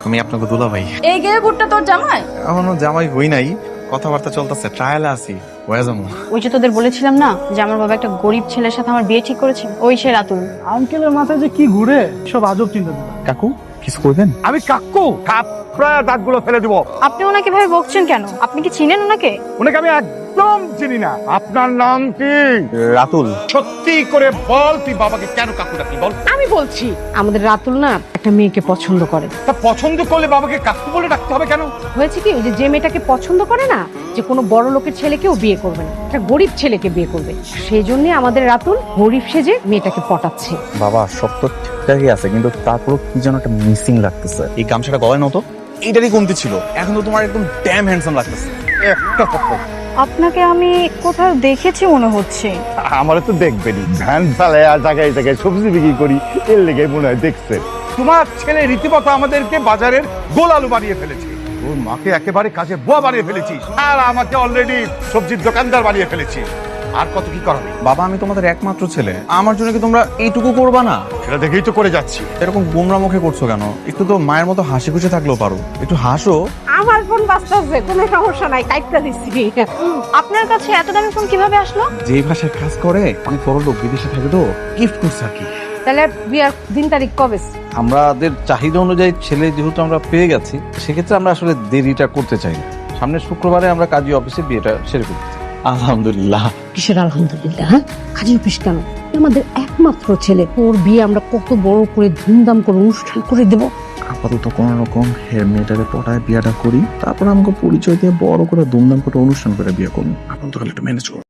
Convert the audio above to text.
আমি আপনাকে দুলা ভাই। এই গেরগুটটা তোর জামাই? এখনো জামাই হই নাই, কথাবার্তা চলতেছে, ট্রায়ালে আছি, হয়ে যাবো। ওই যে তোদের বলেছিলাম না যে আমার বাবা একটা গরিব ছেলের সাথে আমার বিয়ে ঠিক করেছে, ওই সে রাতুল। আঙ্কেলের মাথায় যে কি ঘুরে সব আজব চিন্তা ভাবনা। কাকু কিছু করবেন? আমি কাকু থাপড়ায় দাঁতগুলো ফেলে দিব। আপনি ওনাকে ভাবে বকছেন কেন? আপনি কি চিনেন ওনাকে? ওনাকে আমি একদম চিনি না। আপনার নাম কি? রাতুল। সত্যি করে বল, তুই বাবাকে কেন কাকু ডাকলি বল। আমি বলছি আমাদের রাতুল না একটা মেয়েকে পছন্দ করে। তা পছন্দ করলে বাবাকে কাকু বলে ডাকতে হবে কেন? হয়েছে কি, ওই যে মেয়েটাকে পছন্দ করে না, যে কোনো বড় লোকের ছেলেকেও বিয়ে করবে না, একটা গরিব ছেলেকে বিয়ে করবে। সেই জন্য আমাদের রাতুল গরিব সেজে মেয়েটাকে পটাচ্ছে। বাবা সব তো ঠিকঠাকই আছে, কিন্তু তারপরও কি যেন একটা মিসিং লাগতেছে। এই গামছাটা গলায় নতো, এইটারই কমতি ছিল, এখন তো তোমার একদম ড্যাম হ্যান্ডসাম লাগতেছে। একটা কথা, আপনাকে আমি কোথাও দেখেছি মনে হচ্ছে। আমার তো দেখবেনি, ভ্যান চালায় আর জায়গায় জায়গায় সবজি বিক্রি করি, এর লেগে মনে হয় দেখছে। তোমার ছেলে রীতিমতো আমাদেরকে বাজারের গোলালু বানিয়ে ফেলেছে। ওর মাকে একেবারে কাজে বুয়া বানিয়ে ফেলেছিস, আর আমাকে অলরেডি সবজির দোকানদার বানিয়ে ফেলেছিস। আর কত কি করাবে? বাবা আমি তোমাদের একমাত্র ছেলে, আমার জন্য কি তোমরা এইটুকু করবা না? সেটা দেখেই তো করে যাচ্ছি। এরকম গোমরা মুখে করছো কেন? একটু তো মায়ের মতো হাসি খুশি থাকলেও পারো, একটু হাসো। আমার ফোন বাজতেছে, কোনো সমস্যা নাই, কাইটটা দিচ্ছি। আপনার কাছে এত দামি ফোন কিভাবে আসলো? যেই ভাষায় কাজ করে অনেক বড় লোক বিদেশে থাকে তো, গিফট করছে আর কি। তাহলে বিয়ার দিন তারিখ কবে? আমাদের চাহিদা অনুযায়ী ছেলে যেহেতু আমরা পেয়ে গেছি, সেক্ষেত্রে আমরা আসলে দেরিটা করতে চাই না। সামনের শুক্রবারে আমরা কাজী অফিসে বিয়েটা সেরে ফেলতে চাই। আলহামদুলিল্লাহ। কিসের আলহামদুলিল্লাহ? হ্যাঁ, কাজী অফিস কেন? আমাদের একমাত্র ছেলে, ওর বিয়ে আমরা কত বড় করে ধুমধাম করে অনুষ্ঠান করে দেব। আপাতত কোন রকম হের মেয়েটারে পটায় বিয়েটা করি, তারপর আমাকে পরিচয় দিয়ে বড় করে ধুমধাম করে অনুষ্ঠান করে বিয়ে করুন। এখন তো খালি একটু ম্যানেজ করুন।